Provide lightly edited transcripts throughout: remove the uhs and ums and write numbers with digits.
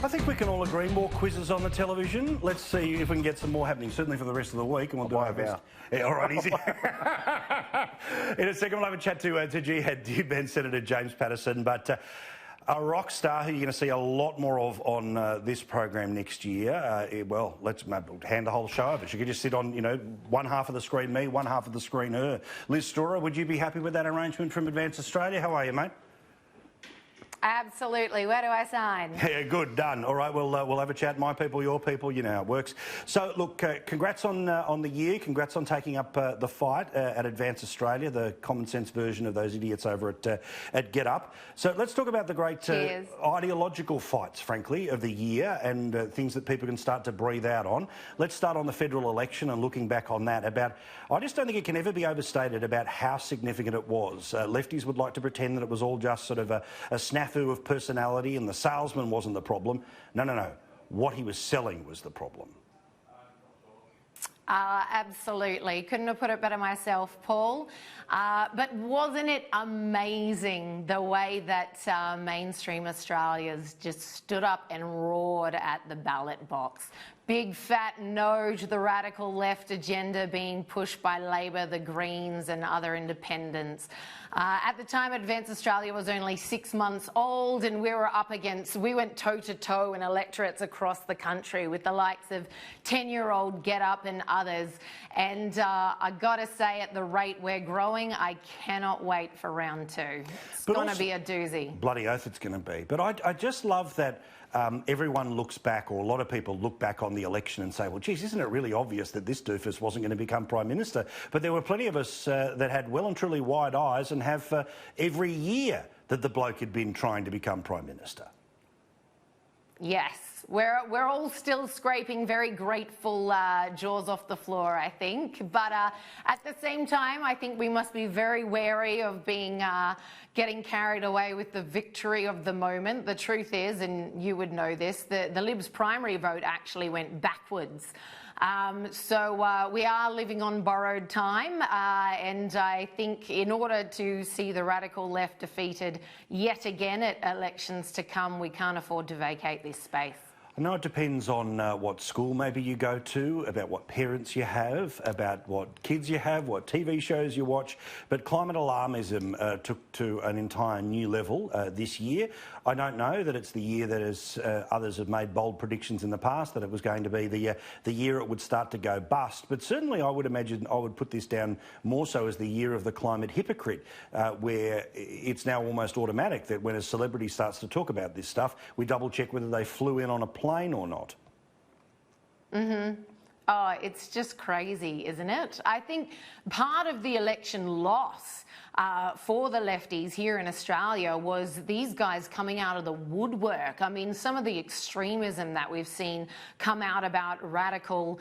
I think we can all agree, more quizzes on the television. Let's see if we can get some more happening, certainly for the rest of the week, and we'll do our best. Yeah, all right, easy. In a second, we'll have a chat to Jihad Dib and Senator James Patterson, but a rock star who you're going to see a lot more of on this program next year. Well, let's hand the whole show over. She could just sit on, one half of the screen me, one half of the screen her. Liz Storer, would you be happy with that arrangement from Advance Australia? How are you, mate? Absolutely. Where do I sign? Yeah, good, done. All right, we'll have a chat. My people, your people, you know how it works. So, look, congrats on the year. Congrats on taking up the fight at Advance Australia, the common sense version of those idiots over at Get Up. So let's talk about the great ideological fights, frankly, of the year and things that people can start to breathe out on. Let's start on the federal election and looking back on that. I just don't think it can ever be overstated about how significant it was. Lefties would like to pretend that it was all just sort of a snafu of personality and the salesman wasn't the problem. No. What he was selling was the problem. Absolutely. Couldn't have put it better myself, Paul. But wasn't it amazing the way that mainstream Australia's just stood up and roared at the ballot box? Big fat no to the radical left agenda being pushed by Labor, the Greens and other independents. At the time, Advance Australia was only 6 months old and we went toe-to-toe in electorates across the country with the likes of 10-year-old Get Up and others. And I got to say, at the rate we're growing, I cannot wait for round two. It's going to be a doozy. Bloody oath it's going to be. But I just love that everyone looks back, or a lot of people look back on the election and say, well, geez, isn't it really obvious that this doofus wasn't going to become Prime Minister? But there were plenty of us that had well and truly wide eyes and have every year that the bloke had been trying to become Prime Minister. Yes. We're all still scraping very grateful jaws off the floor, I think. But at the same time, I think we must be very wary of getting carried away with the victory of the moment. The truth is, and you would know this, the Libs primary vote actually went backwards. So we are living on borrowed time, and I think in order to see the radical left defeated yet again at elections to come, we can't afford to vacate this space. I know it depends on what school maybe you go to, about what parents you have, about what kids you have, what TV shows you watch, but climate alarmism took to an entire new level this year. I don't know that it's the year that, as others have made bold predictions in the past, that it was going to be the year it would start to go bust, but certainly I would imagine I would put this down more so as the year of the climate hypocrite, where it's now almost automatic that when a celebrity starts to talk about this stuff, we double check whether they flew in on a plane or not. Oh, it's just crazy, isn't it? I think part of the election loss for the lefties here in Australia was these guys coming out of the woodwork. I mean, some of the extremism that we've seen come out about radical,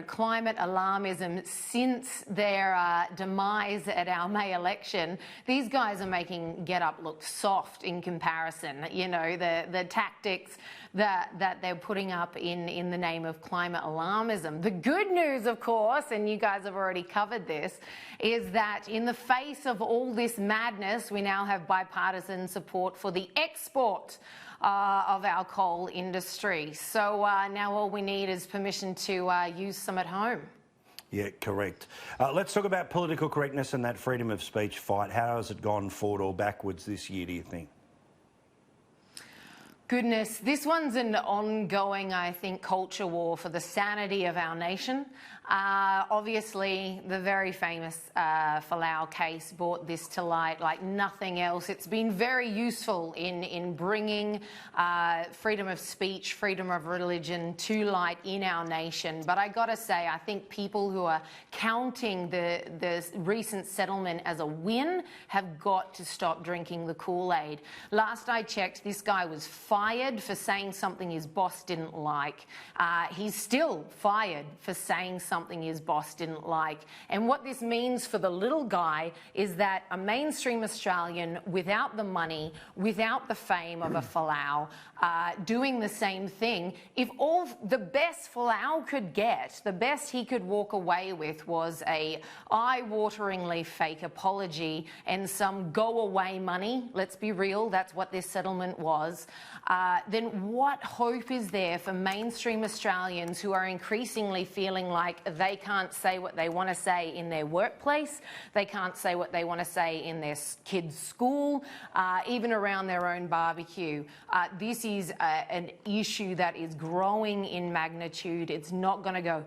climate alarmism since their demise at our May election, these guys are making Get Up look soft in comparison. The tactics that they're putting up in the name of climate alarmism. The good news, of course, and you guys have already covered this, is that in the face of all this madness, we now have bipartisan support for the export of our coal industry. So now all we need is permission to use some at home. Yeah, correct. Let's talk about political correctness and that freedom of speech fight. How has it gone forward or backwards this year, do you think? Goodness, this one's an ongoing, I think, culture war for the sanity of our nation. Obviously, the very famous Folau case brought this to light like nothing else. It's been very useful in bringing freedom of speech, freedom of religion to light in our nation. But I got to say, I think people who are counting the recent settlement as a win have got to stop drinking the Kool-Aid. Last I checked, this guy was fired for saying something his boss didn't like. He's still fired for saying something his boss didn't like. And what this means for the little guy is that a mainstream Australian without the money, without the fame of a Folau, doing the same thing, if all the best Folau could get, the best he could walk away with was a eye-wateringly fake apology and some go-away money. Let's be real, that's what this settlement was. then what hope is there for mainstream Australians who are increasingly feeling like they can't say what they want to say in their workplace, they can't say what they want to say in their kids' school, even around their own barbecue? This is an issue that is growing in magnitude. It's not going to go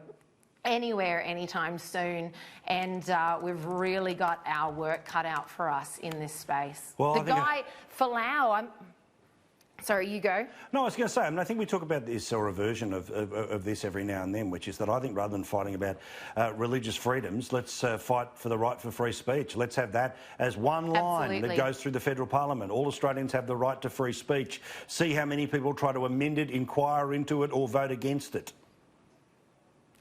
anywhere anytime soon, and we've really got our work cut out for us in this space. Well, the guy, Folau, sorry, you go. No, I was going to say, I think we talk about this, or a version of this every now and then, which is that I think rather than fighting about religious freedoms, let's fight for the right for free speech. Let's have that as one line that goes through the federal parliament. All Australians have the right to free speech. See how many people try to amend it, inquire into it, or vote against it.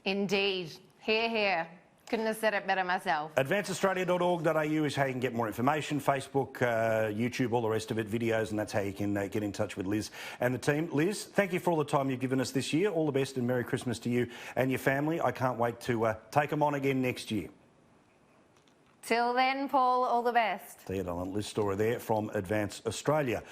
Indeed. Hear, hear. Couldn't have said it better myself. AdvanceAustralia.org.au is how you can get more information. Facebook, YouTube, all the rest of it, videos, and that's how you can get in touch with Liz and the team. Liz, thank you for all the time you've given us this year. All the best and Merry Christmas to you and your family. I can't wait to take them on again next year. Till then, Paul, all the best. There you go, Liz Storer there from Advance Australia.